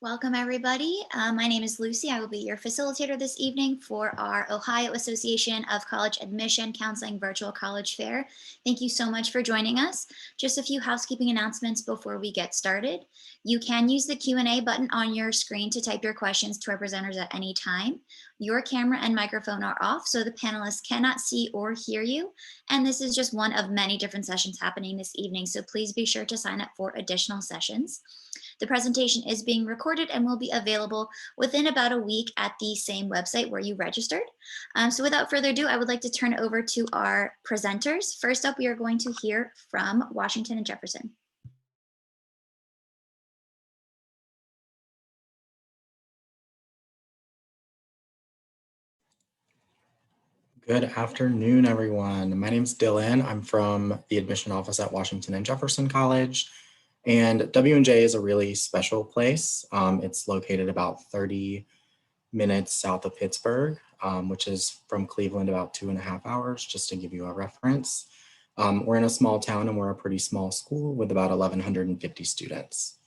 Welcome, everybody. My name is Lucy. I will be your facilitator this evening for our Ohio Association of College Admission Counseling Virtual College Fair. Thank you so much for joining us. Just a few housekeeping announcements before we get started. You can use the Q&A button on your screen to type your questions to our presenters at any time. Your camera and microphone are off, so the panelists cannot see or hear you. And this is just one of many different sessions happening this evening, so please be sure to sign up for additional sessions. The presentation is being recorded and will be available within about a week at the same website where you registered. So without further ado, I would like to turn it over to our presenters. First up, we are going to hear from Washington and Jefferson. Good afternoon, everyone. My name is Dylan. I'm from the admission office at Washington and Jefferson College. And W&J is a really special place. It's located about 30 minutes south of Pittsburgh, which is from Cleveland about 2.5 hours, just to give you a reference. We're in a small town and we're a pretty small school with about 1,150 students.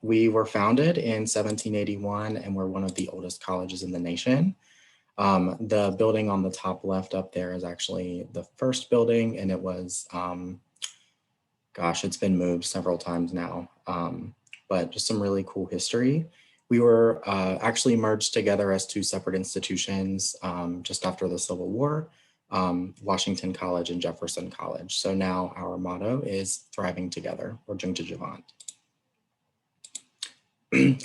We were founded in 1781 and we're one of the oldest colleges in the nation. The building on the top left up there is actually the first building, and it was, it's been moved several times now, but just some really cool history. We were actually merged together as two separate institutions just after the Civil War, Washington College and Jefferson College. So now our motto is thriving together, or Jung to Javant.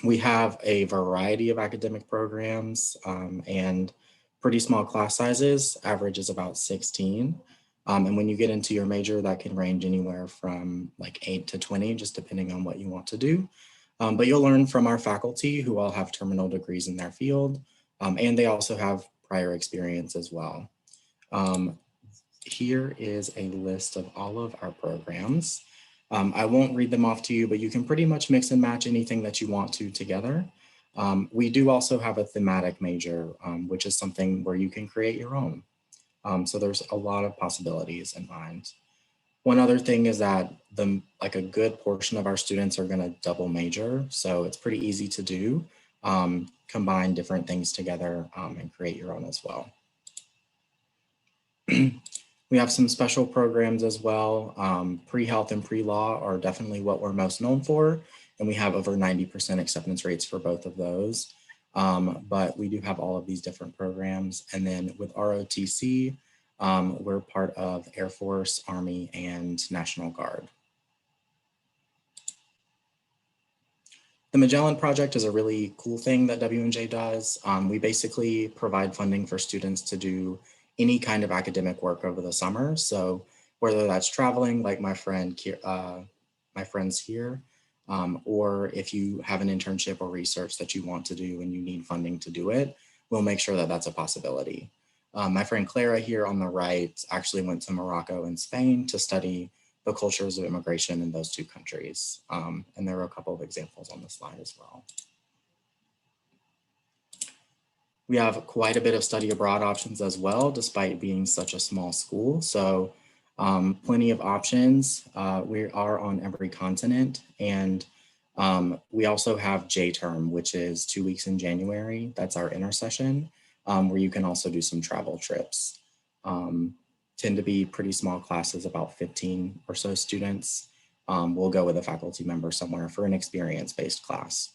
We have a variety of academic programs and pretty small class sizes. Average is about 16. And when you get into your major, that can range anywhere from like 8 to 20, just depending on what you want to do. But you'll learn from our faculty who all have terminal degrees in their field, and they also have prior experience as well. Here is a list of all of our programs. I won't read them off to you, but you can pretty much mix and match anything that you want to together. We do also have a thematic major, which is something where you can create your own. So there's a lot of possibilities in mind. One other thing is that a good portion of our students are going to double major. So it's pretty easy to do, combine different things together and create your own as well. We have some special programs as well. Pre-health and pre-law are definitely what we're most known for. And we have over 90% acceptance rates for both of those. But we do have all of these different programs. And then with ROTC, we're part of Air Force, Army, and National Guard. The Magellan Project is a really cool thing that W&J does. We basically provide funding for students to do any kind of academic work over the summer. So whether that's traveling, like my friends here, or if you have an internship or research that you want to do and you need funding to do it, we'll make sure that that's a possibility. My friend Clara here on the right actually went to Morocco and Spain to study the cultures of immigration in those two countries. And there are a couple of examples on the slide as well. We have quite a bit of study abroad options as well, despite being such a small school. So plenty of options. We are on every continent. And we also have J-term, which is 2 weeks in January. That's our intersession, where you can also do some travel trips. Tend to be pretty small classes, about 15 or so students. We'll go with a faculty member somewhere for an experience-based class.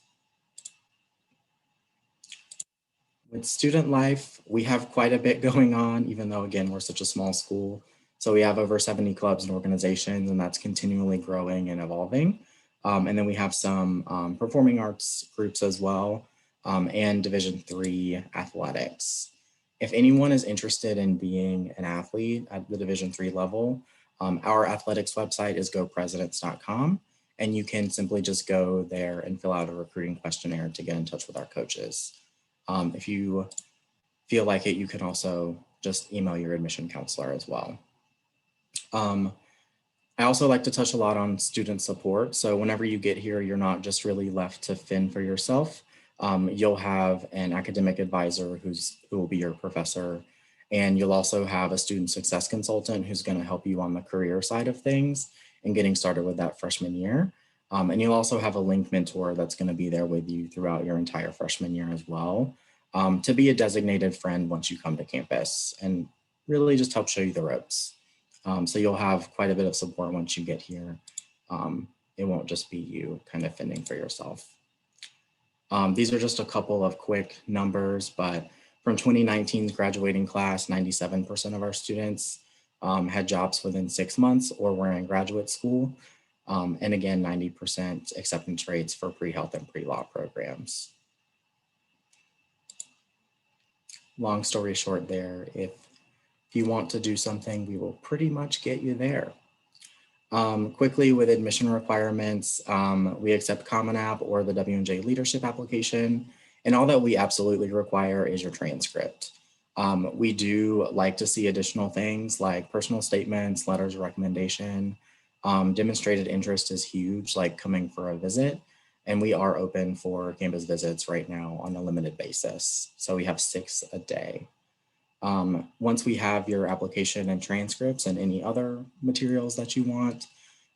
With student life, we have quite a bit going on, even though, again, we're such a small school. So we have over 70 clubs and organizations, and that's continually growing and evolving. And then we have some performing arts groups as well, and Division III athletics. If anyone is interested in being an athlete at the Division III level, our athletics website is gopresidents.com, and you can simply just go there and fill out a recruiting questionnaire to get in touch with our coaches. If you feel like it, you can also just email your admission counselor as well. I also like to touch a lot on student support. So whenever you get here, you're not just really left to fend for yourself. You'll have an academic advisor who will be your professor, and you'll also have a student success consultant who's going to help you on the career side of things and getting started with that freshman year. And you'll also have a link mentor that's going to be there with you throughout your entire freshman year as well, to be a designated friend once you come to campus and really just help show you the ropes. So you'll have quite a bit of support once you get here. It won't just be you kind of fending for yourself. These are just a couple of quick numbers, but from 2019's graduating class, 97% of our students had jobs within 6 months or were in graduate school. And again, 90% acceptance rates for pre-health and pre-law programs. Long story short there, if you want to do something, we will pretty much get you there. Quickly with admission requirements, we accept Common App or the W&J leadership application. And all that we absolutely require is your transcript. We do like to see additional things like personal statements, letters of recommendation. Demonstrated interest is huge, like coming for a visit. And we are open for campus visits right now on a limited basis. So we have 6 a day. Once we have your application and transcripts and any other materials that you want,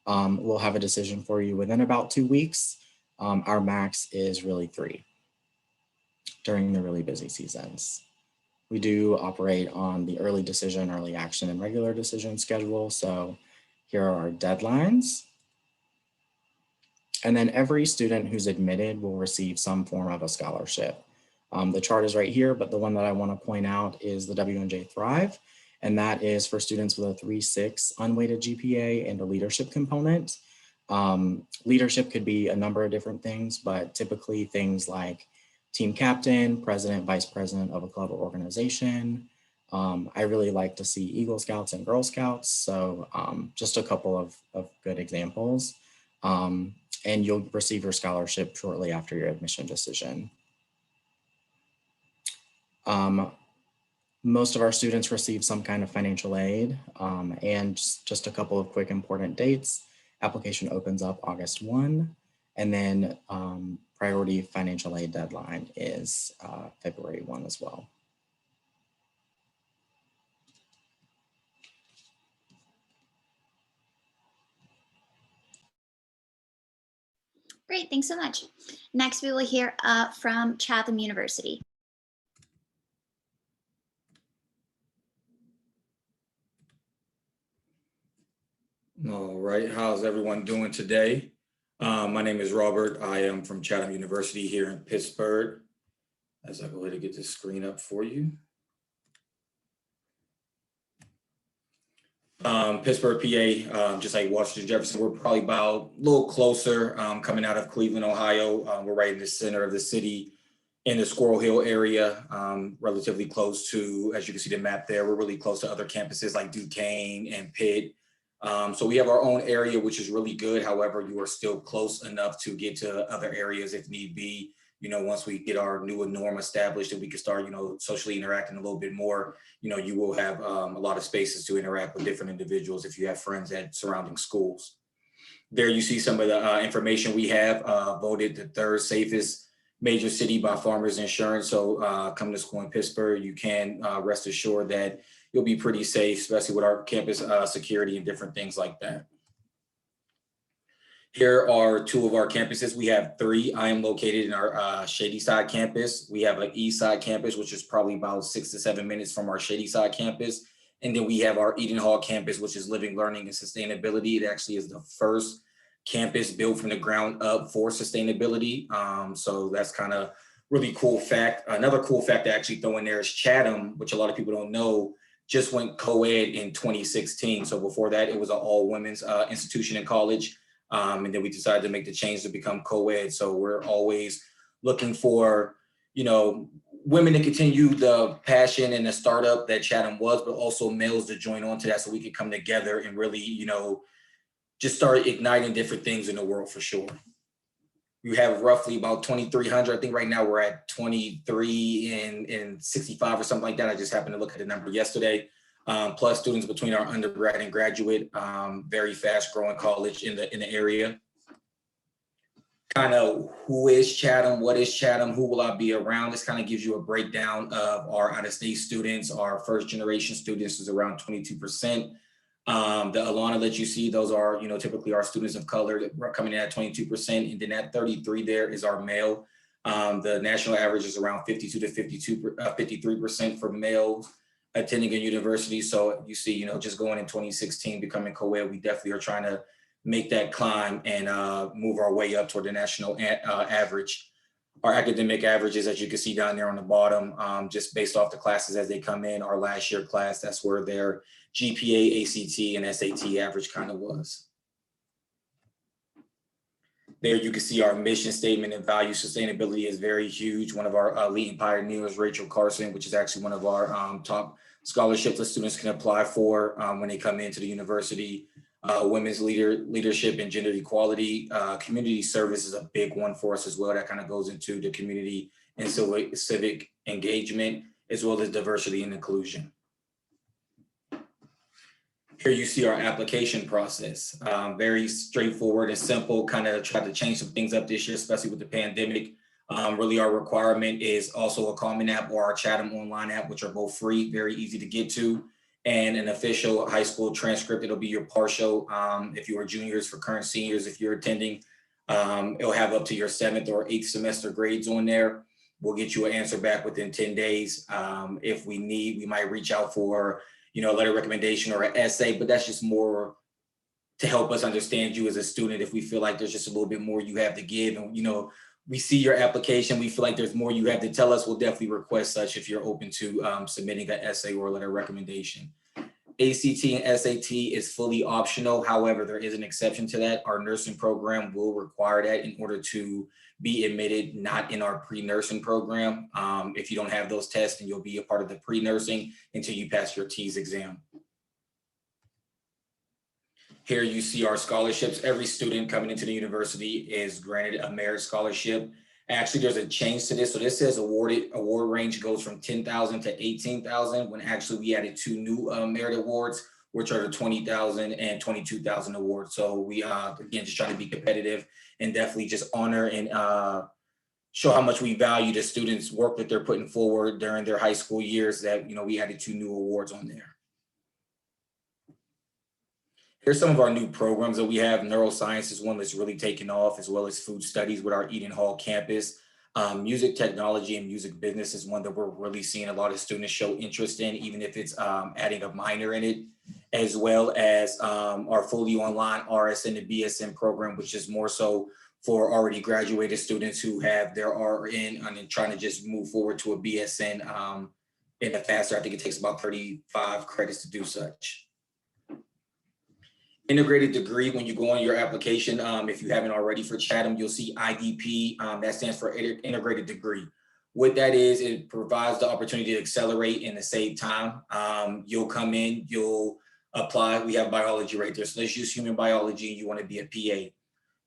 we'll have a decision for you within about 2 weeks. Our max is really 3 during the really busy seasons. We do operate on the early decision, early action, and regular decision schedule. So here are our deadlines. And then every student who's admitted will receive some form of a scholarship. The chart is right here, but the one that I want to point out is the W&J Thrive, and that is for students with a 3.6 unweighted GPA and a leadership component. Leadership could be a number of different things, but typically things like team captain, president, vice president of a club or organization. I really like to see Eagle Scouts and Girl Scouts, so just a couple of good examples. And you'll receive your scholarship shortly after your admission decision. Most of our students receive some kind of financial aid, and just a couple of quick important dates. Application opens up August 1, and then priority financial aid deadline is February 1 as well. Great, thanks so much. Next, we will hear from Chatham University. All right, how's everyone doing today? My name is Robert. I am from Chatham University here in Pittsburgh. As I go ahead and get this screen up for you. Pittsburgh, PA, just like Washington, Jefferson, we're probably about a little closer coming out of Cleveland, Ohio. We're right in the center of the city in the Squirrel Hill area, relatively close to, as you can see the map there, we're really close to other campuses like Duquesne and Pitt. So we have our own area, which is really good. However, you are still close enough to get to other areas if need be. You know, once we get our new norm established and we can start, you know, socially interacting a little bit more, you know, you will have a lot of spaces to interact with different individuals if you have friends at surrounding schools. There you see some of the information we have, voted the 3rd safest major city by Farmers Insurance. So coming to school in Pittsburgh, you can rest assured that you'll be pretty safe, especially with our campus security and different things like that. Here are 2 of our campuses. We have 3. I am located in our Shady Side campus. We have an East Side campus, which is probably about 6 to 7 minutes from our Shady Side campus. And then we have our Eden Hall campus, which is living, learning, and sustainability. It actually is the first campus built from the ground up for sustainability. So that's kind of really cool fact. Another cool fact to actually throw in there is Chatham, which a lot of people don't know, just went co-ed in 2016. So before that, it was an all women's institution in college. And then we decided to make the change to become co-ed. So we're always looking for, you know, women to continue the passion and the startup that Chatham was, but also males to join on to that so we could come together and really, you know, just start igniting different things in the world for sure. You have roughly about 2,300. I think right now we're at 23 and 65 or something like that. I just happened to look at the number yesterday. Plus students between our undergrad and graduate, very fast growing college in the area. Kind of who is Chatham, what is Chatham, who will I be around? This kind of gives you a breakdown of our out-of-state students. Our first generation students is around 22%. The Alana that you see, those are, typically our students of color that are coming in at 22%. And then at 33 there is our male. The national average is around 52 to 53% for males attending a university. So you see, just going in 2016, becoming co-ed, we definitely are trying to make that climb and move our way up toward the national average. Our academic averages, as you can see down there on the bottom, just based off the classes as they come in, our last year class, that's where their GPA, ACT, and SAT average kind of was. There you can see our mission statement and value. Sustainability is very huge. One of our leading pioneers, Rachel Carson, which is actually one of our top scholarships that students can apply for when they come into the university. Women's leadership and gender equality. Community service is a big one for us as well. That kind of goes into the community and civic engagement, as well as diversity and inclusion. Here you see our application process. Very straightforward and simple, kind of tried to change some things up this year, especially with the pandemic. Really our requirement is also a Common App or our Chatham online app, which are both free, very easy to get to, and an official high school transcript. It'll be your partial if you are juniors, for current seniors if you're attending. It'll have up to your 7th or 8th semester grades on there. We'll get you an answer back within 10 days. If we need, we might reach out for a letter recommendation or an essay, but that's just more to help us understand you as a student. If we feel like there's just a little bit more you have to give, and we see your application, we feel like there's more you have to tell us, we'll definitely request such if you're open to submitting an essay or a letter recommendation. ACT and SAT is fully optional. However, there is an exception to that. Our nursing program will require that in order to be admitted, not in our pre-nursing program. If you don't have those tests, then you'll be a part of the pre-nursing until you pass your TEAS exam. Here you see our scholarships. Every student coming into the university is granted a merit scholarship. Actually, there's a change to this. So this says award range goes from 10,000 to 18,000, when actually we added 2 new merit awards, which are the 20,000 and 22,000 awards. So we, again, just trying to be competitive and definitely just honor and show how much we value the students' work that they're putting forward during their high school years, that, we added 2 new awards on there. Here's some of our new programs that we have. Neuroscience is one that's really taken off, as well as food studies with our Eden Hall campus. Music technology and music business is one that we're really seeing a lot of students show interest in, even if it's adding a minor in it, as well as our fully online RSN and BSN program, which is more so for already graduated students who have their RN and then trying to just move forward to a BSN in a faster. I think it takes about 35 credits to do such. Integrated degree, when you go on your application, if you haven't already for Chatham, you'll see IDP, that stands for integrated degree. What that is, it provides the opportunity to accelerate and to save time. You'll come in, you'll apply, we have biology right there. So let's use human biology, you want to be a PA.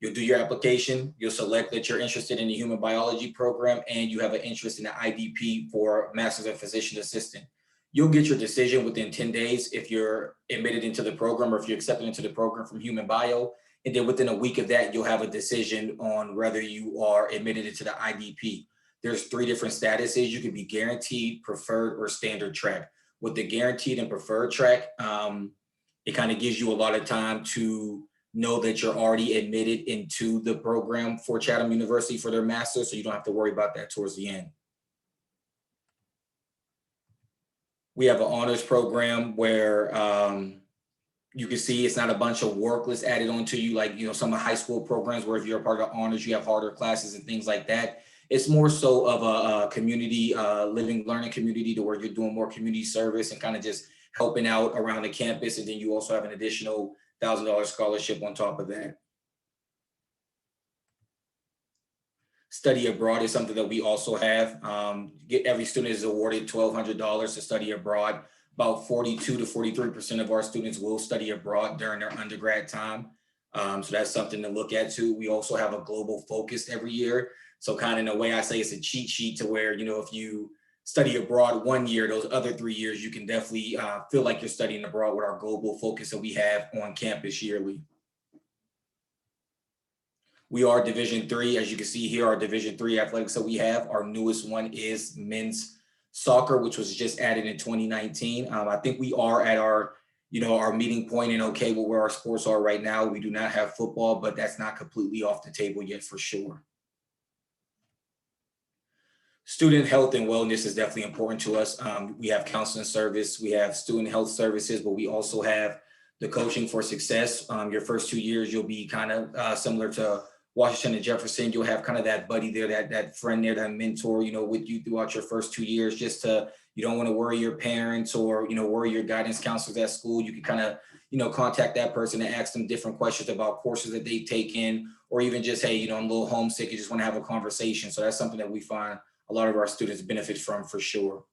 You'll do your application, you'll select that you're interested in the human biology program and you have an interest in the IDP for Master's of Physician Assistant. You'll get your decision within 10 days if you're admitted into the program or if you're accepted into the program from Human Bio. And then within a week of that, you'll have a decision on whether you are admitted into the IDP. There's 3 different statuses. You can be guaranteed, preferred, or standard track. With the guaranteed and preferred track, it kind of gives you a lot of time to know that you're already admitted into the program for Chatham University for their master's, so you don't have to worry about that towards the end. We have an honors program where you can see it's not a bunch of work lists added onto you like, some of high school programs where if you're a part of honors, you have harder classes and things like that. It's more so of a community, living, learning community, to where you're doing more community service and kind of just helping out around the campus. And then you also have an additional $1,000 scholarship on top of that. Study abroad is something that we also have. Every student is awarded $1,200 to study abroad. About 42 to 43% of our students will study abroad during their undergrad time. So that's something to look at too. We also have a global focus every year. So kind of in a way I say it's a cheat sheet to where, if you study abroad 1 year, those other 3 years, you can definitely feel like you're studying abroad with our global focus that we have on campus yearly. We are Division III. As you can see here, our Division III athletics that we have, our newest one is men's soccer, which was just added in 2019. I think we are at our our meeting point and okay, well, where our sports are right now. We do not have football, but that's not completely off the table yet for sure. Student health and wellness is definitely important to us. We have counseling service, we have student health services, but we also have the coaching for success. Your first 2 years, you'll be kind of similar to Washington and Jefferson. You'll have kind of that buddy there, that friend there, that mentor, with you throughout your first 2 years, just to, you don't want to worry your parents or, worry your guidance counselors at school. You can kind of, contact that person and ask them different questions about courses that they've taken, or even just, hey, I'm a little homesick, you just want to have a conversation. So that's something that we find a lot of our students benefit from for sure.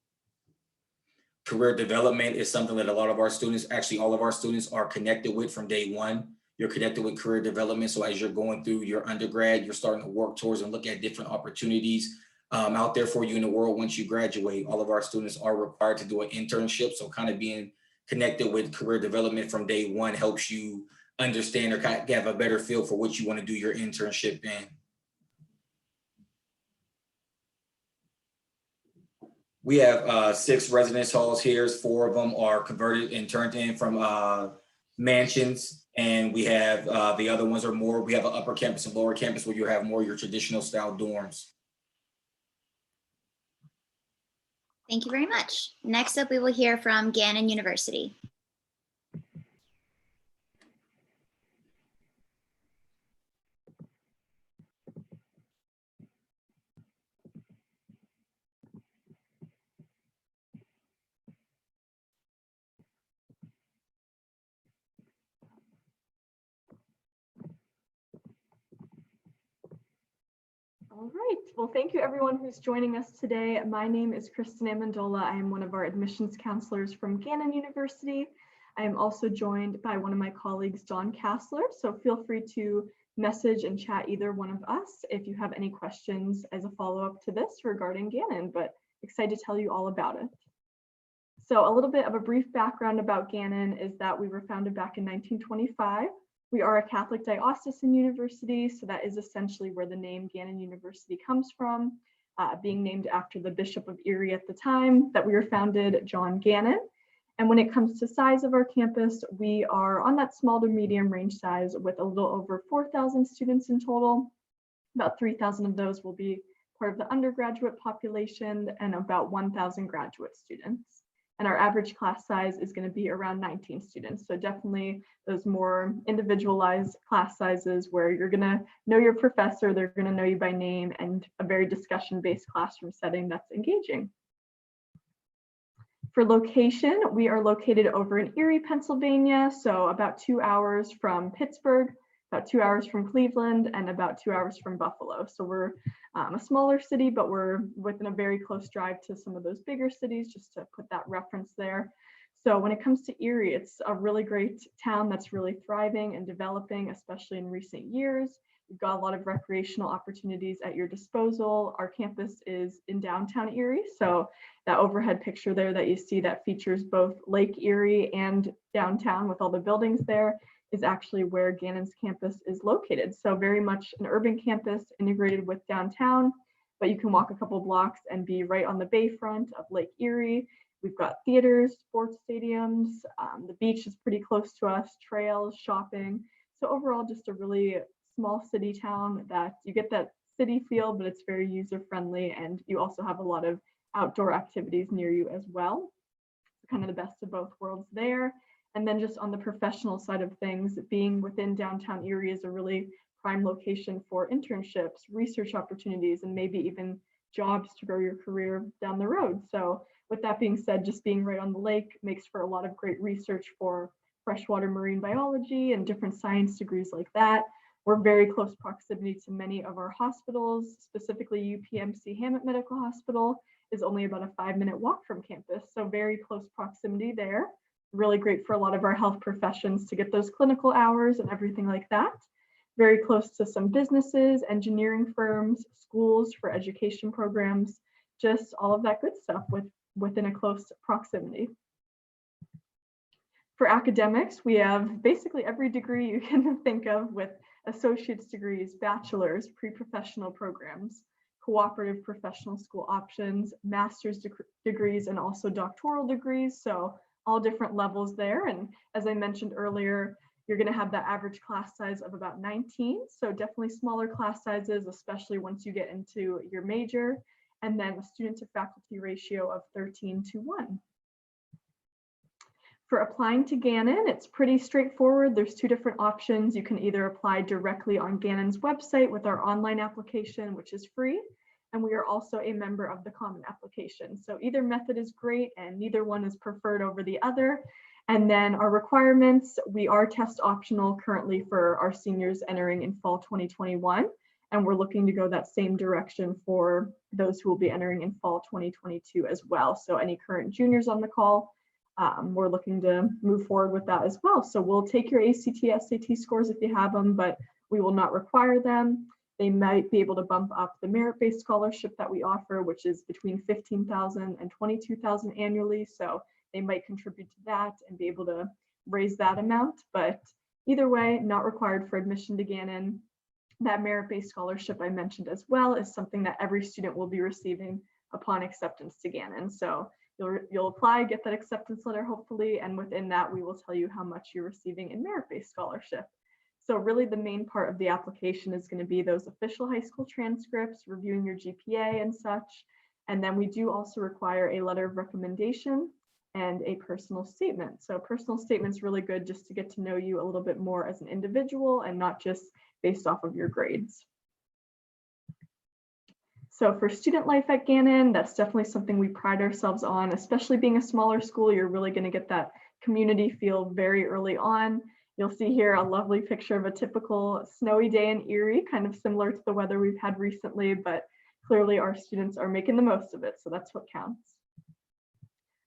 Career development is something that a lot of our students, actually all of our students, are connected with from day one. You're connected with career development. So as you're going through your undergrad, you're starting to work towards and look at different opportunities out there for you in the world. Once you graduate, all of our students are required to do an internship. So kind of being connected with career development from day one helps you understand or kind of have a better feel for what you want to do your internship in. We have 6 residence halls here. 4 of them are converted and turned in from mansions. And we have the other ones are more, we have an upper campus and lower campus where you have more your traditional style dorms. Thank you very much. Next up, we will hear from Gannon University. All right, well, thank you everyone who's joining us today. My name is Kristen Amendola. I am one of our admissions counselors from Gannon University. I am also joined by one of my colleagues, John Kassler. So feel free to message and chat either one of us if you have any questions as a follow-up to this regarding Gannon, but excited to tell you all about it. So a little bit of a brief background about Gannon is that we were founded back in 1925. We are a Catholic diocesan university, so that is essentially where the name Gannon University comes from, being named after the Bishop of Erie at the time that we were founded, John Gannon. And when it comes to size of our campus, we are on that small to medium range size with a little over 4,000 students in total. About 3,000 of those will be part of the undergraduate population and about 1,000 graduate students. And our average class size is going to be around 19 students. So definitely those more individualized class sizes where you're going to know your professor, they're going to know you by name, and a very discussion-based classroom setting that's engaging. For location, we are located over in Erie, Pennsylvania, so about 2 hours from Pittsburgh, about 2 hours from Cleveland, and about 2 hours from Buffalo. So we're a smaller city, but we're within a very close drive to some of those bigger cities, just to put that reference there. So when it comes to Erie, it's a really great town that's really thriving and developing, especially in recent years. You've got a lot of recreational opportunities at your disposal. Our campus is in downtown Erie, so that overhead picture there that you see that features both Lake Erie and downtown with all the buildings there is actually where Gannon's campus is located. So very much an urban campus integrated with downtown, but you can walk a couple blocks and be right on the bayfront of Lake Erie. We've got theaters, sports stadiums, the beach is pretty close to us, trails, shopping. So overall, just a really small city town that you get that city feel, but it's very user-friendly, and you also have a lot of outdoor activities near you as well. Kind of the best of both worlds there. And then just on the professional side of things, being within downtown Erie is a really prime location for internships, research opportunities, and maybe even jobs to grow your career down the road. So with that being said, just being right on the lake makes for a lot of great research for freshwater marine biology and different science degrees like that. We're very close proximity to many of our hospitals, specifically UPMC Hammett Medical Hospital is only about a 5-minute walk from campus. So very close proximity there. Really great for a lot of our health professions to get those clinical hours and everything like that. Very close to some businesses, engineering firms, schools for education programs, just all of that good stuff within a close proximity. For academics, we have basically every degree you can think of, with associate's degrees, bachelor's, pre-professional programs, cooperative professional school options, master's degrees, and also doctoral degrees. So all different levels there. And as I mentioned earlier, you're going to have that average class size of about 19. So definitely smaller class sizes, especially once you get into your major, and then a student to faculty ratio of 13:1. For applying to Gannon, it's pretty straightforward. There's two different options. You can either apply directly on Gannon's website with our online application, which is free, and we are also a member of the Common Application. So either method is great, and neither one is preferred over the other. And then our requirements, we are test optional currently for our seniors entering in fall 2021, and we're looking to go that same direction for those who will be entering in fall 2022 as well. So any current juniors on the call, we're looking to move forward with that as well. So we'll take your ACT, SAT scores if you have them, but we will not require them. They might be able to bump up the merit-based scholarship that we offer, which is between $15,000 and $22,000 annually. So they might contribute to that and be able to raise that amount. But either way, not required for admission to Gannon. That merit-based scholarship I mentioned as well is something that every student will be receiving upon acceptance to Gannon. So you'll apply, get that acceptance letter hopefully, and within that we will tell you how much you're receiving in merit-based scholarship. So really the main part of the application is going to be those official high school transcripts, reviewing your GPA and such. And then we do also require a letter of recommendation and a personal statement. So a personal statement is really good just to get to know you a little bit more as an individual and not just based off of your grades. So for student life at Gannon, that's definitely something we pride ourselves on, especially being a smaller school. You're really going to get that community feel very early on. You'll see here a lovely picture of a typical snowy day in Erie, kind of similar to the weather we've had recently, but clearly our students are making the most of it, so that's what counts.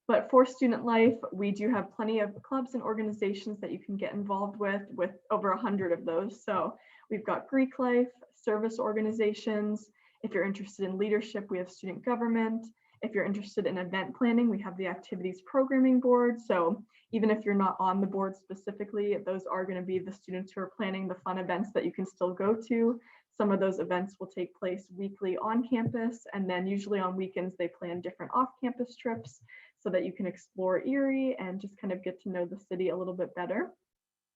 But for student life, we do have plenty of clubs and organizations that you can get involved with over 100 of those. So we've got Greek life, service organizations. If you're interested in leadership, we have student government. If you're interested in event planning, we have the activities programming board. So even if you're not on the board specifically, those are going to be the students who are planning the fun events that you can still go to. Some of those events will take place weekly on campus, and then usually on weekends they plan different off-campus trips so that you can explore Erie and just kind of get to know the city a little bit better.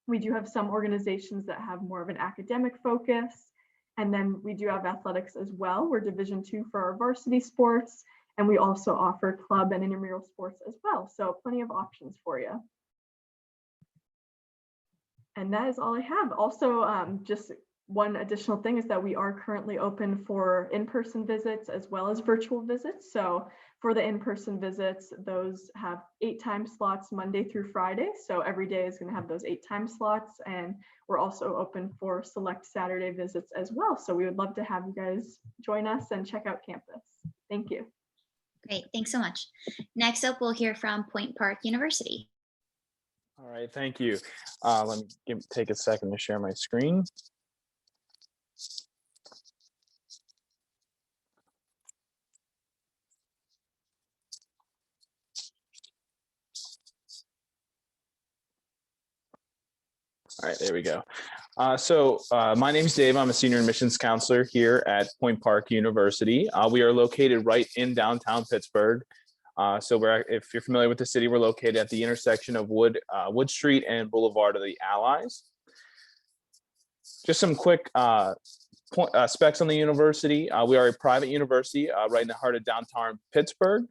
We do have some organizations that have more of an academic focus. And then we do have athletics as well. We're Division II for our varsity sports, and we also offer club and intramural sports as well. So plenty of options for you. And that is all I have. Also, just one additional thing is that we are currently open for in-person visits as well as virtual visits. So for the in-person visits, those have 8 time slots Monday through Friday. So every day is going to have those 8 time slots. And we're also open for select Saturday visits as well. So we would love to have you guys join us and check out campus. Thank you. Great, thanks so much. Next up, we'll hear from Point Park University. All right, thank you. Let me take a second to share my screen. All right, there we go. My name is Dave. I'm a senior admissions counselor here at Point Park University. We are located right in downtown Pittsburgh. If you're familiar with the city, we're located at the intersection of Wood Street and Boulevard of the Allies. Just some quick specs on the university. We are a private university right in the heart of downtown Pittsburgh.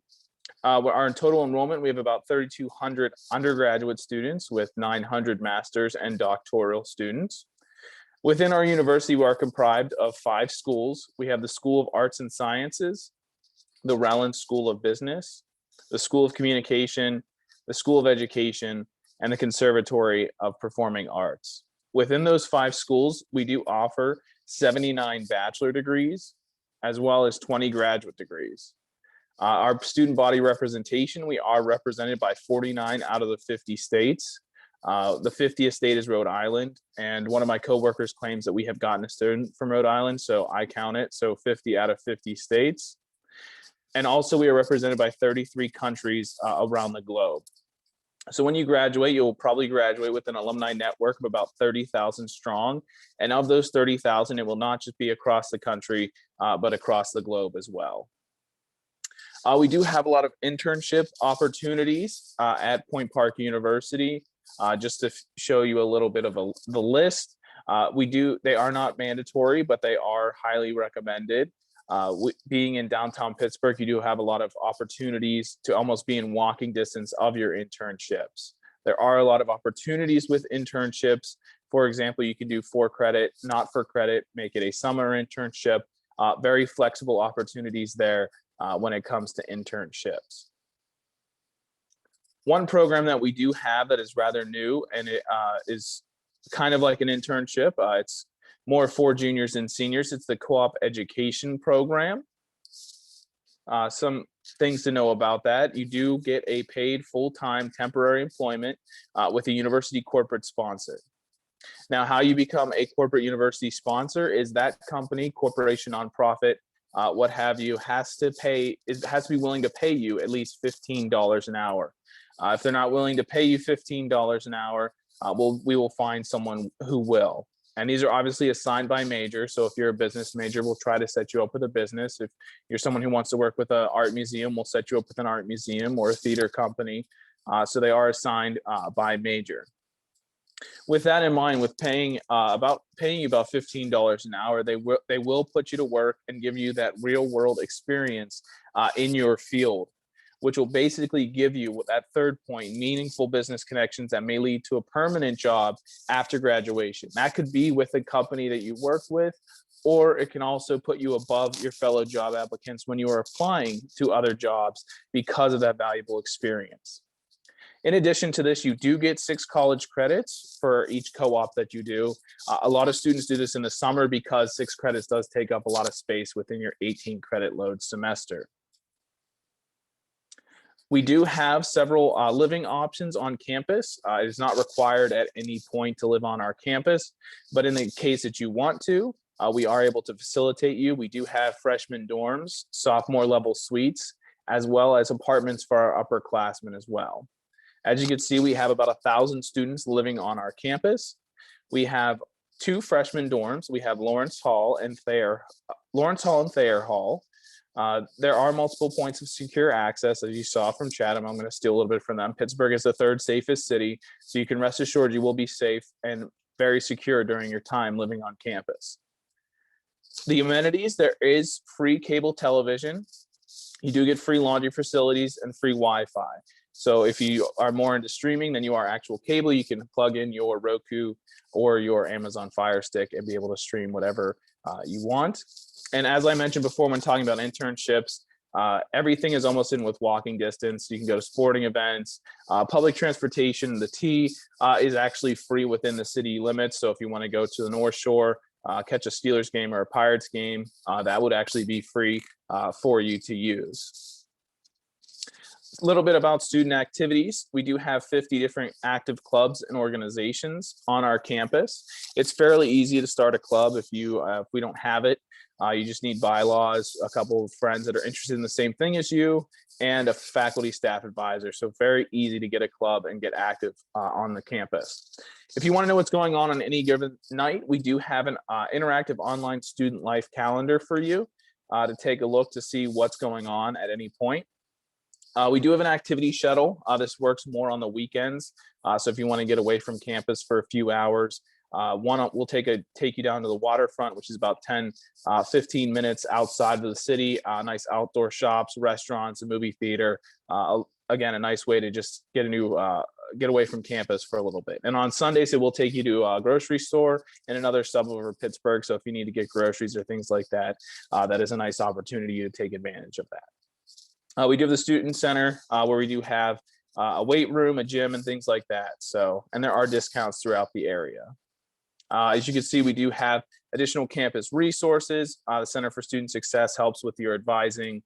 Our total enrollment, we have about 3,200 undergraduate students with 900 master's and doctoral students. Within our university, we are comprised of 5 schools. We have the School of Arts and Sciences, the Rowland School of Business, the School of Communication, the School of Education, and the Conservatory of Performing Arts. Within those 5 schools, we do offer 79 bachelor degrees, as well as 20 graduate degrees. Our student body representation, we are represented by 49 out of the 50 states. The 50th state is Rhode Island, and one of my coworkers claims that we have gotten a student from Rhode Island, so I count it, so 50 out of 50 states. And also we are represented by 33 countries around the globe. So when you graduate, you'll probably graduate with an alumni network of about 30,000 strong. And of those 30,000, it will not just be across the country, but across the globe as well. We do have a lot of internship opportunities at Point Park University. Just to show you a little bit of the list, they are not mandatory, but they are highly recommended. Being in downtown Pittsburgh, you do have a lot of opportunities to almost be in walking distance of your internships. There are a lot of opportunities with internships. For example, you can do for credit, not for credit, make it a summer internship. Very flexible opportunities there when it comes to internships. One program that we do have that is rather new, and it is kind of like an internship. It's more for juniors and seniors. It's the Co-op Education program. Some things to know about that: you do get a paid full-time temporary employment with a university corporate sponsor. Now, how you become a corporate university sponsor is that company, corporation, nonprofit, what have you, has to be willing to pay you at least $15 an hour. If they're not willing to pay you $15 an hour, we will find someone who will. And these are obviously assigned by major. So if you're a business major, we'll try to set you up with a business. If you're someone who wants to work with an art museum, we'll set you up with an art museum or a theater company. So they are assigned by major. With that in mind, with paying you about $15 an hour, they will put you to work and give you that real world experience in your field, which will basically give you that third point, meaningful business connections that may lead to a permanent job after graduation. That could be with a company that you work with, or it can also put you above your fellow job applicants when you are applying to other jobs because of that valuable experience. In addition to this, you do get 6 college credits for each co-op that you do. A lot of students do this in the summer because 6 credits does take up a lot of space within your 18 credit load semester. We do have several living options on campus. It is not required at any point to live on our campus, but in the case that you want to, we are able to facilitate you. We do have freshman dorms, sophomore level suites, as well as apartments for our upperclassmen as well. As you can see, we have about 1,000 students living on our campus. We have 2 freshman dorms. We have Lawrence Hall and Thayer Hall. There are multiple points of secure access, as you saw from Chatham. I'm going to steal a little bit from them. Pittsburgh is the 3rd safest city, so you can rest assured you will be safe and very secure during your time living on campus. The amenities: there is free cable television. You do get free laundry facilities and free Wi-Fi. So if you are more into streaming than you are actual cable, you can plug in your Roku or your Amazon Fire Stick and be able to stream whatever you want. And as I mentioned before, when talking about internships, everything is almost in with walking distance. You can go to sporting events, public transportation. The T is actually free within the city limits. So if you want to go to the North Shore, catch a Steelers game or a Pirates game, that would actually be free for you to use. A little bit about student activities. We do have 50 different active clubs and organizations on our campus. It's fairly easy to start a club if we don't have it. You just need bylaws, a couple of friends that are interested in the same thing as you, and a faculty staff advisor. So very easy to get a club and get active on the campus. If you want to know what's going on any given night, we do have an interactive online student life calendar for you to take a look to see what's going on at any point. We do have an activity shuttle. This works more on the weekends. So if you want to get away from campus for a few hours, we'll take you down to the waterfront, which is about 15 minutes outside of the city. Nice outdoor shops, restaurants, a movie theater. Again, a nice way to just get away from campus for a little bit. And on Sundays, it will take you to a grocery store in another suburb of Pittsburgh. So if you need to get groceries or things like that, that is a nice opportunity to take advantage of that. We do have the student center where we do have a weight room, a gym, and things like that. And there are discounts throughout the area. As you can see, we do have additional campus resources. The Center for Student Success helps with your advising.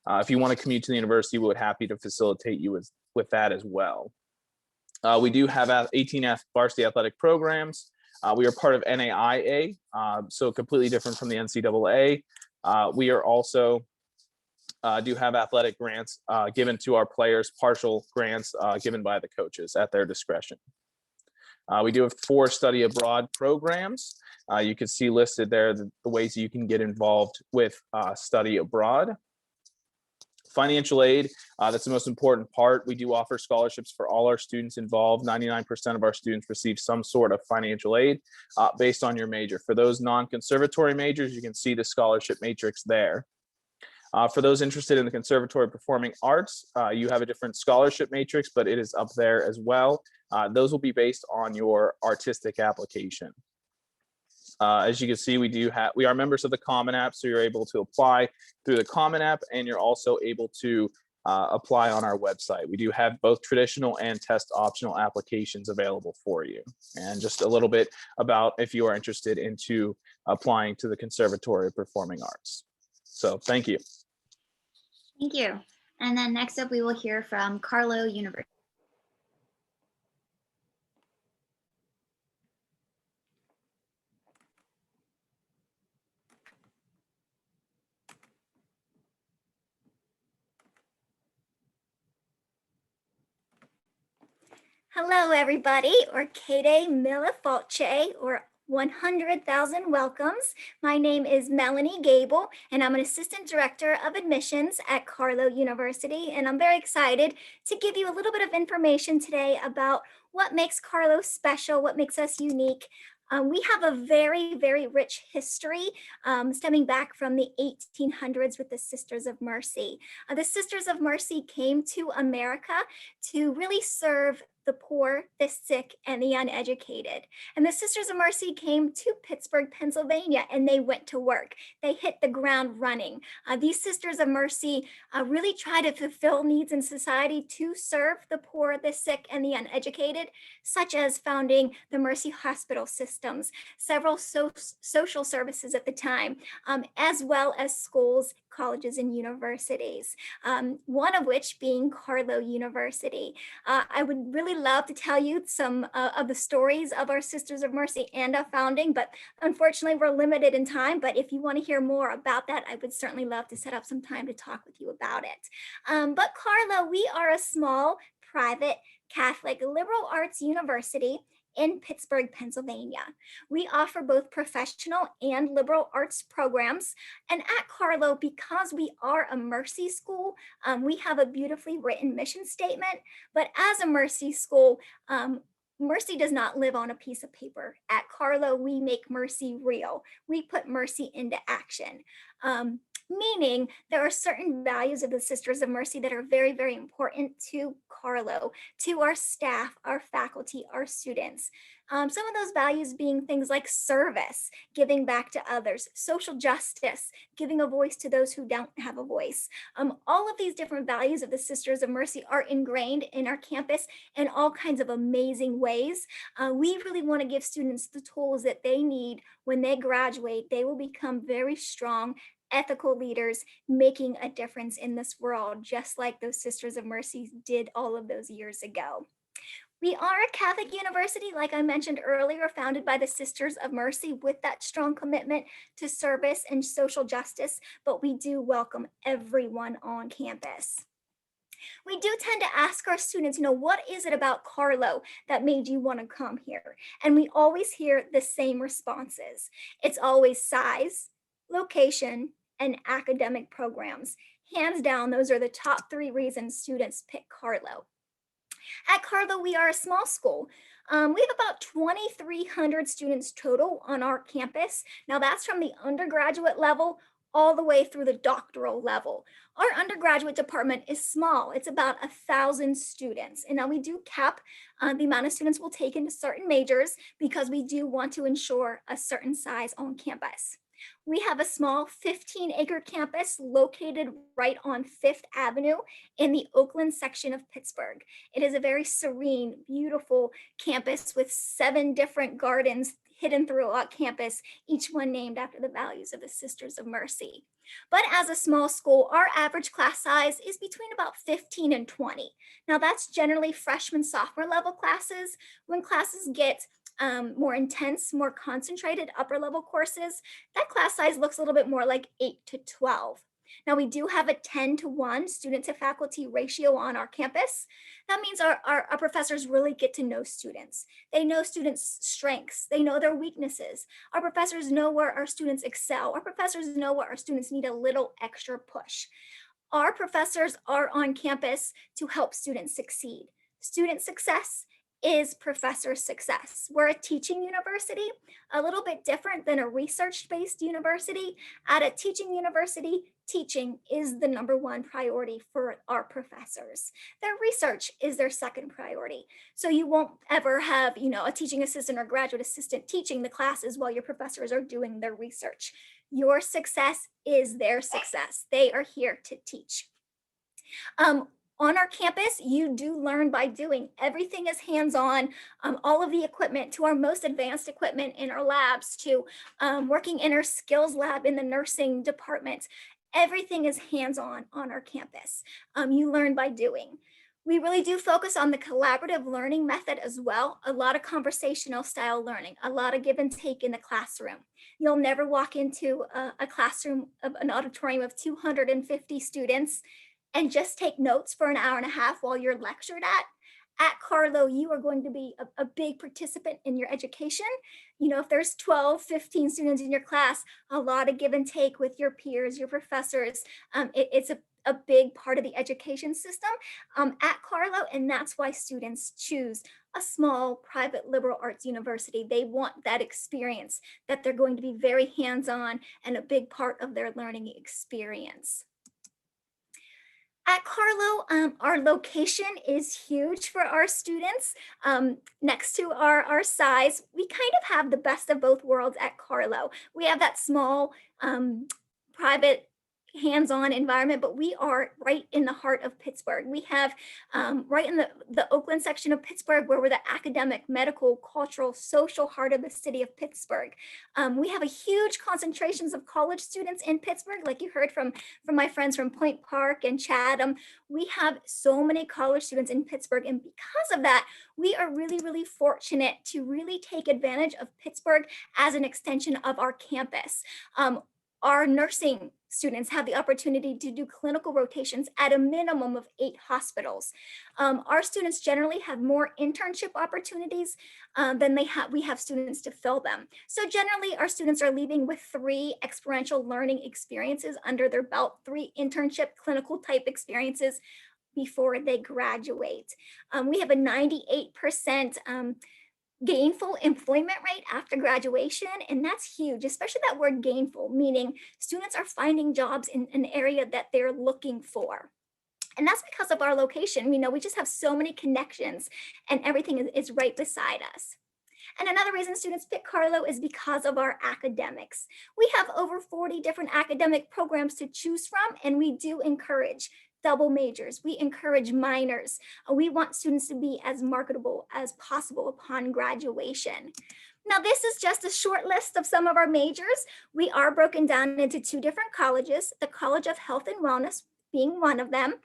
If you want to commute to the university, we would be happy to facilitate you with that as well. We do have 18 varsity athletic programs. We are part of NAIA, so completely different from the NCAA. We are also do have athletic grants given to our players, partial grants given by the coaches at their discretion. We do have 4 study abroad programs. You can see listed there the ways you can get involved with study abroad. Financial aid, that's the most important part. We do offer scholarships for all our students involved. 99% of our students receive some sort of financial aid based on your major. For those non-conservatory majors, you can see the scholarship matrix there. For those interested in the conservatory performing arts, you have a different scholarship matrix, but it is up there as well. Those will be based on your artistic application. As you can see, we are members of the Common App, so you're able to apply through the Common App, and you're also able to apply on our website. We do have both traditional and test optional applications available for you. And just a little bit about if you are interested into applying to the Conservatory of Performing Arts. So thank you. Thank you. And then next up, we will hear from Carlow University. Hello, everybody, or Kede Mille Falce, or 100,000 welcomes. My name is Melanie Gable, and I'm an Assistant Director of Admissions at Carlow University, and I'm very excited to give you a little bit of information today about what makes Carlow special, what makes us unique. We have a very, very rich history stemming back from the 1800s with the Sisters of Mercy. The Sisters of Mercy came to America to really serve the poor, the sick, and the uneducated. And the Sisters of Mercy came to Pittsburgh, Pennsylvania, and they went to work. They hit the ground running. These Sisters of Mercy really try to fulfill needs in society to serve the poor, the sick, and the uneducated, such as founding the Mercy Hospital systems, several social services at the time, as well as schools, colleges, and universities, one of which being Carlow University. I would really love to tell you some of the stories of our Sisters of Mercy and our founding, but unfortunately we're limited in time. But if you want to hear more about that, I would certainly love to set up some time to talk with you about it. But Carlow, we are a small, private, Catholic liberal arts university in Pittsburgh, Pennsylvania. We offer both professional and liberal arts programs. And at Carlow, because we are a Mercy school, we have a beautifully written mission statement. But as a Mercy school, mercy does not live on a piece of paper. At Carlow, we make mercy real. We put mercy into action. Meaning there are certain values of the Sisters of Mercy that are very, very important to Carlow, to our staff, our faculty, our students. Some of those values being things like service, giving back to others, social justice, giving a voice to those who don't have a voice. All of these different values of the Sisters of Mercy are ingrained in our campus in all kinds of amazing ways. We really want to give students the tools that they need when they graduate. They will become very strong, ethical leaders making a difference in this world, just like those Sisters of Mercy did all of those years ago. We are a Catholic university, like I mentioned earlier, founded by the Sisters of Mercy with that strong commitment to service and social justice, but we do welcome everyone on campus. We do tend to ask our students, what is it about Carlow that made you want to come here? And we always hear the same responses. It's always size, location, and academic programs. Hands down, those are the top 3 reasons students pick Carlow. At Carlow, we are a small school. We have about 2,300 students total on our campus. Now that's from the undergraduate level all the way through the doctoral level. Our undergraduate department is small. It's about 1,000 students. And now we do cap the amount of students we'll take into certain majors because we do want to ensure a certain size on campus. We have a small 15-acre campus located right on 5th Avenue in the Oakland section of Pittsburgh. It is a very serene, beautiful campus with 7 different gardens hidden throughout campus, each one named after the values of the Sisters of Mercy. But as a small school, our average class size is between about 15 and 20. Now that's generally freshman, sophomore level classes. When classes get more intense, more concentrated upper level courses, that class size looks a little bit more like 8 to 12. Now we do have a 10-to-1 student to faculty ratio on our campus. That means our professors really get to know students. They know students' strengths. They know their weaknesses. Our professors know where our students excel. Our professors know where our students need a little extra push. Our professors are on campus to help students succeed. Student success is professor success. We're a teaching university, a little bit different than a research-based university. At a teaching university, teaching is the #1 priority for our professors. Their research is their second priority. So you won't ever have, a teaching assistant or graduate assistant teaching the classes while your professors are doing their research. Your success is their success. They are here to teach. On our campus, you do learn by doing. Everything is hands-on. All of the equipment, to our most advanced equipment in our labs, to working in our skills lab in the nursing department. Everything is hands-on on our campus. You learn by doing. We really do focus on the collaborative learning method as well. A lot of conversational style learning, a lot of give and take in the classroom. You'll never walk into a classroom of an auditorium of 250 students and just take notes for an hour and a half while you're lectured at. At Carlow, you are going to be a big participant in your education. If there's 12, 15 students in your class, a lot of give and take with your peers, your professors. It's a big part of the education system at Carlow, and that's why students choose a small private liberal arts university. They want that experience, that they're going to be very hands-on and a big part of their learning experience. At Carlow, our location is huge for our students. Next to our size, we kind of have the best of both worlds at Carlow. We have that small private hands-on environment, but we are right in the heart of Pittsburgh. We have right in the Oakland section of Pittsburgh, where we're the academic, medical, cultural, social heart of the city of Pittsburgh. We have a huge concentrations of college students in Pittsburgh, like you heard from my friends from Point Park and Chatham. We have so many college students in Pittsburgh, and because of that, we are really, really fortunate to really take advantage of Pittsburgh as an extension of our campus. Our nursing students have the opportunity to do clinical rotations at a minimum of 8 hospitals. Our students generally have more internship opportunities than we have students to fill them. So generally, our students are leaving with 3 experiential learning experiences under their belt, 3 internship clinical type experiences before they graduate. We have a 98% gainful employment rate after graduation, and that's huge, especially that word gainful, meaning students are finding jobs in an area that they're looking for. And that's because of our location. We just have so many connections, and everything is right beside us. And another reason students pick Carlow is because of our academics. We have over 40 different academic programs to choose from, and we do encourage double majors. We encourage minors. We want students to be as marketable as possible upon graduation. Now, this is just a short list of some of our majors. We are broken down into 2 different colleges, the College of Health and Wellness being one of them.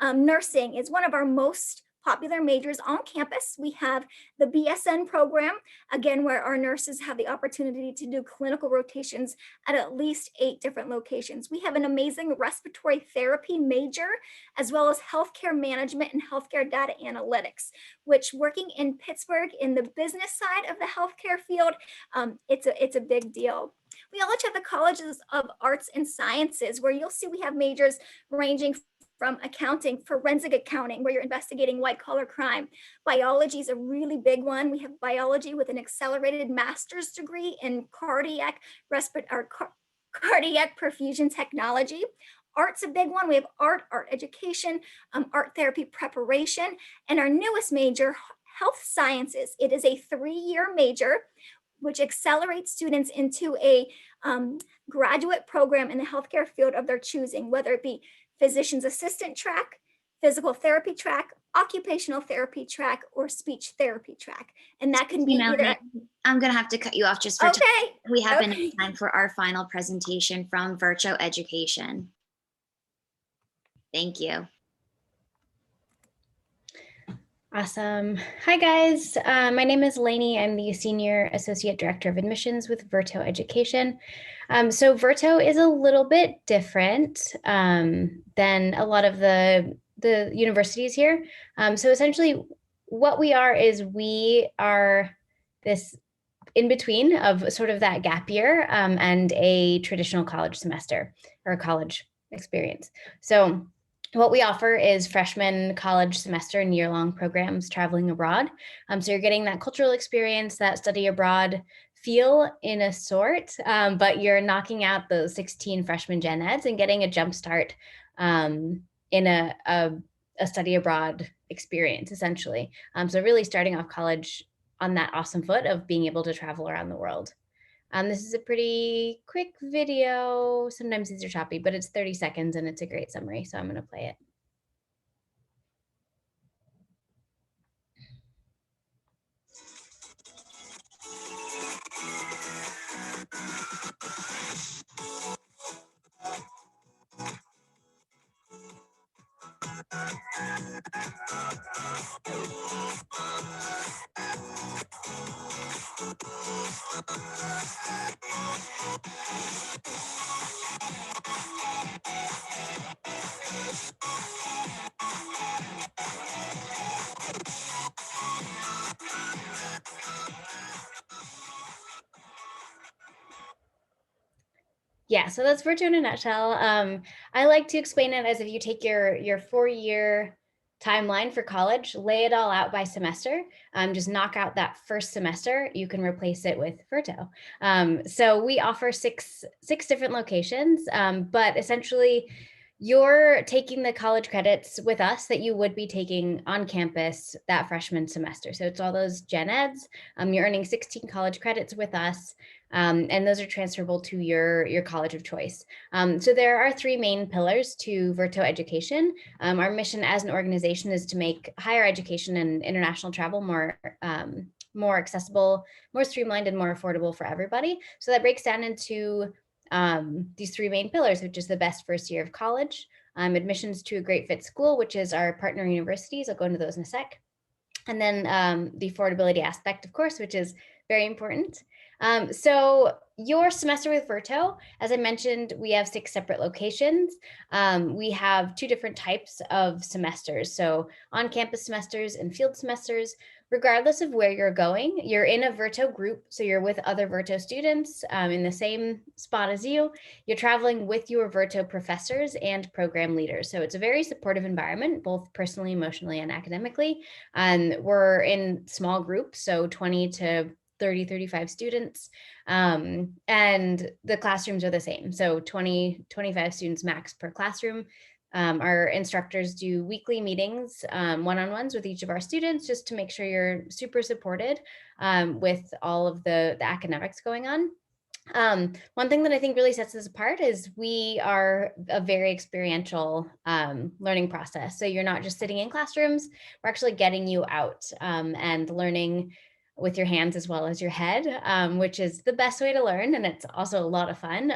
Nursing is one of our most popular majors on campus. We have the BSN program, again, where our nurses have the opportunity to do clinical rotations at least 8 different locations. We have an amazing respiratory therapy major, as well as healthcare management and healthcare data analytics, which, working in Pittsburgh in the business side of the healthcare field, it's a big deal. We also have the Colleges of Arts and Sciences, where you'll see we have majors ranging from accounting, forensic accounting, where you're investigating white collar crime. Biology is a really big one. We have biology with an accelerated master's degree in cardiac perfusion technology. Art's a big one. We have art education, art therapy preparation, and our newest major, health sciences. It is a 3-year major, which accelerates students into a graduate program in the healthcare field of their choosing, whether it be physician's assistant track, physical therapy track, occupational therapy track, or speech therapy track. And that can be either. I'm going to have to cut you off just for okay. time. We have enough time for our final presentation from Verto Education. Thank you. Awesome. Hi, guys. My name is Lainey. I'm the Senior Associate Director of Admissions with Verto Education. So Verto is a little bit different than a lot of the universities here. So essentially what we are is we are this in between of sort of that gap year and a traditional college semester or college experience. So what we offer is freshman college semester and year-long programs traveling abroad. So you're getting that cultural experience, that study abroad feel in a sort, but you're knocking out those 16 freshman gen eds and getting a jump start in a study abroad experience, essentially. So really starting off college on that awesome foot of being able to travel around the world. This is a pretty quick video. Sometimes these are choppy, but it's 30 seconds and it's a great summary. So I'm going to play it. Yeah, so that's Verto in a nutshell. I like to explain it as if you take your 4-year timeline for college, lay it all out by semester, just knock out that first semester, you can replace it with Verto. So we offer six different locations, but essentially you're taking the college credits with us that you would be taking on campus that freshman semester. So it's all those gen eds. You're earning 16 college credits with us. And those are transferable to your college of choice. So there are 3 main pillars to Verto Education. Our mission as an organization is to make higher education and international travel more accessible, more streamlined, and more affordable for everybody. So that breaks down into these 3 main pillars, which is the best first year of college, admissions to a great fit school, which is our partner universities. I'll go into those in a sec. And then the affordability aspect, of course, which is very important. So your semester with Verto, as I mentioned, we have 6 separate locations. We have 2 different types of semesters. So on-campus semesters and field semesters. Regardless of where you're going, you're in a Verto group. So you're with other Verto students in the same spot as you. You're traveling with your Verto professors and program leaders. So it's a very supportive environment, both personally, emotionally, and academically. We're in small groups, so 20 to 30, 35 students. And the classrooms are the same. So 20, 25 students max per classroom. Our instructors do weekly meetings, one-on-ones with each of our students, just to make sure you're super supported with all of the academics going on. One thing that I think really sets us apart is we are a very experiential learning process. So you're not just sitting in classrooms, we're actually getting you out and learning with your hands as well as your head, which is the best way to learn. And it's also a lot of fun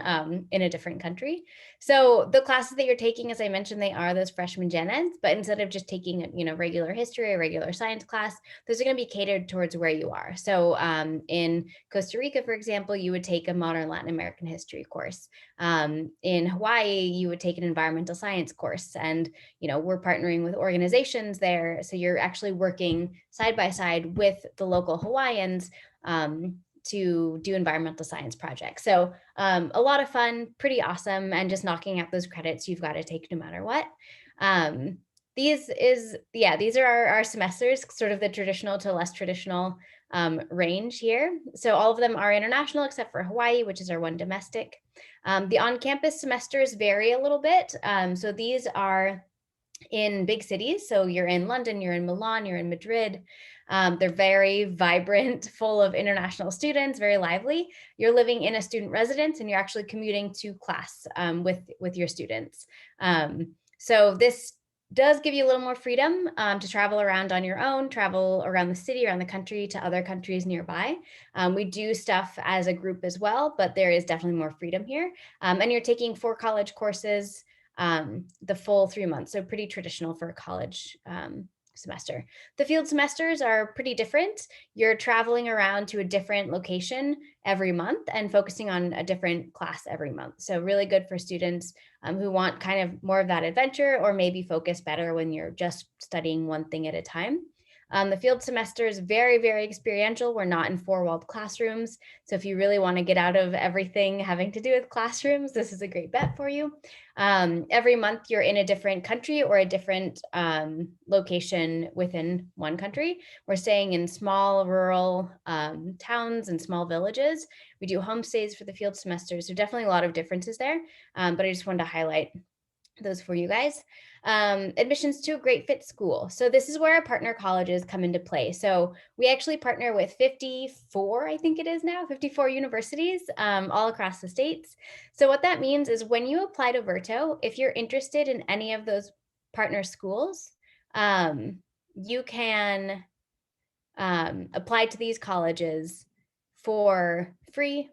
in a different country. So the classes that you're taking, as I mentioned, they are those freshman gen eds, but instead of just taking, regular history or regular science class, those are going to be catered towards where you are. So in Costa Rica, for example, you would take a modern Latin American history course. In Hawaii, you would take an environmental science course. And, we're partnering with organizations there. So you're actually working side by side with the local Hawaiians to do environmental science projects. So a lot of fun, pretty awesome, and just knocking out those credits you've got to take no matter what. These are our semesters, sort of the traditional to less traditional range here. So all of them are international except for Hawaii, which is our one domestic. The on-campus semesters vary a little bit. So these are in big cities. So you're in London, you're in Milan, you're in Madrid. They're very vibrant, full of international students, very lively. You're living in a student residence and you're actually commuting to class with your students. So this does give you a little more freedom to travel around on your own, travel around the city, around the country, to other countries nearby. We do stuff as a group as well, but there is definitely more freedom here. And you're taking 4 college courses the full 3 months. So pretty traditional for a college semester. The field semesters are pretty different. You're traveling around to a different location every month and focusing on a different class every month. So really good for students who want kind of more of that adventure, or maybe focus better when you're just studying one thing at a time. The field semester is very, very experiential. We're not in four-walled classrooms. So if you really want to get out of everything having to do with classrooms, this is a great bet for you. Every month you're in a different country or a different location within one country. We're staying in small rural towns and small villages. We do homestays for the field semester. So definitely a lot of differences there. But I just wanted to highlight those for you guys. Admissions to a great fit school. So this is where our partner colleges come into play. So we actually partner with 54, I think it is now, 54 universities all across the states. So what that means is when you apply to Verto, if you're interested in any of those partner schools, you can apply to these colleges for free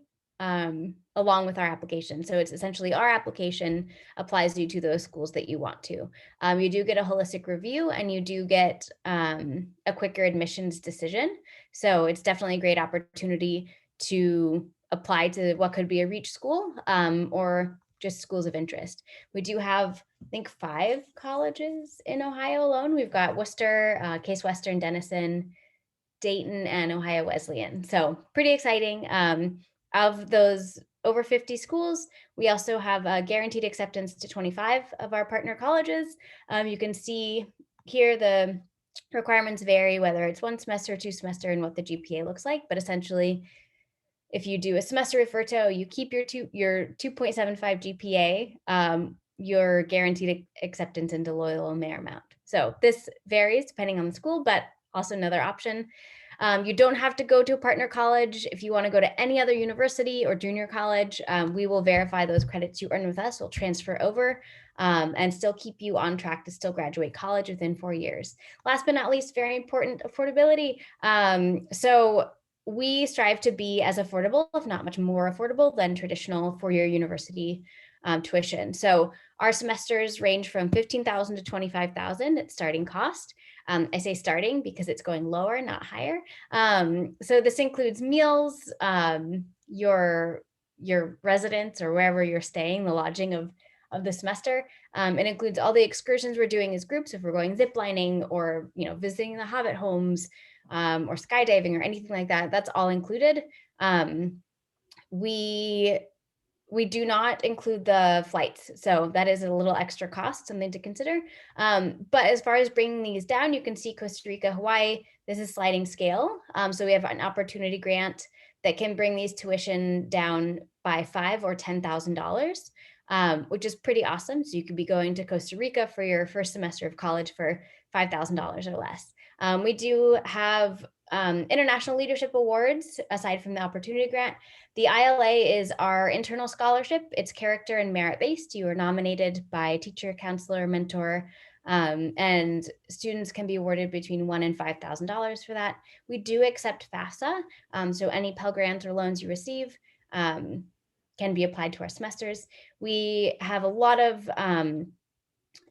along with our application. So it's essentially our application applies you to those schools that you want to. You do get a holistic review and you do get a quicker admissions decision. So it's definitely a great opportunity to apply to what could be a reach school or just schools of interest. We do have, I think, 5 colleges in Ohio alone. We've got Worcester, Case Western, Denison, Dayton, and Ohio Wesleyan. So pretty exciting. Of those over 50 schools, we also have a guaranteed acceptance to 25 of our partner colleges. You can see here the requirements vary, whether it's 1 semester, 2 semester, and what the GPA looks like. But essentially, if you do a semester with Verto, you keep your 2.75 GPA, you're guaranteed acceptance into Loyola Marymount. So this varies depending on the school, but also another option. You don't have to go to a partner college. If you want to go to any other university or junior college, we will verify those credits you earn with us. We'll transfer over and still keep you on track to still graduate college within 4 years. Last but not least, very important, affordability. So we strive to be as affordable, if not much more affordable than traditional four-year university tuition. So our semesters range from $15,000 to $25,000 at starting cost. I say starting because it's going lower, not higher. So this includes meals, your residence or wherever you're staying, the lodging of the semester. It includes all the excursions we're doing as groups. If we're going ziplining or visiting the Hobbit homes or skydiving or anything like that, that's all included. We do not include the flights. So that is a little extra cost, something to consider. But as far as bringing these down, you can see Costa Rica, Hawaii, this is sliding scale. So we have an opportunity grant that can bring these tuition down by $5,000 or $10,000, which is pretty awesome. So you could be going to Costa Rica for your first semester of college for $5,000 or less. We do have international leadership awards aside from the opportunity grant. The ILA is our internal scholarship. It's character and merit based. You are nominated by teacher, counselor, mentor, and students can be awarded between $1,000 and $5,000 for that. We do accept FAFSA, so any Pell Grants or loans you receive can be applied to our semesters. We have a lot of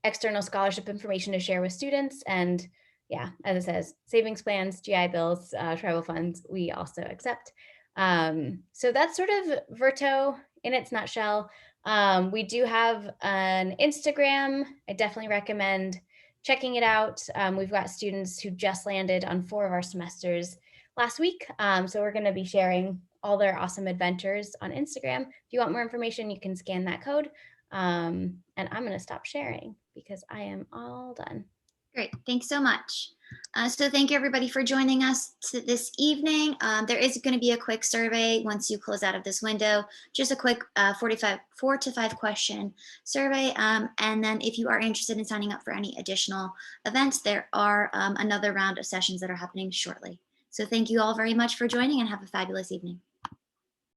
external scholarship information to share with students, and yeah, as it says, savings plans, GI Bills, tribal funds, we also accept. So that's sort of Verto in its nutshell. We do have an Instagram. I definitely recommend checking it out. We've got students who just landed on 4 of our semesters last week. So we're going to be sharing all their awesome adventures on Instagram. If you want more information, you can scan that code. And I'm going to stop sharing because I am all done. Great, thanks so much. So thank you everybody for joining us this evening. There is going to be a quick survey once you close out of this window, just a quick 4 to 5 question survey. And then if you are interested in signing up for any additional events, there are another round of sessions that are happening shortly. So thank you all very much for joining and have a fabulous evening.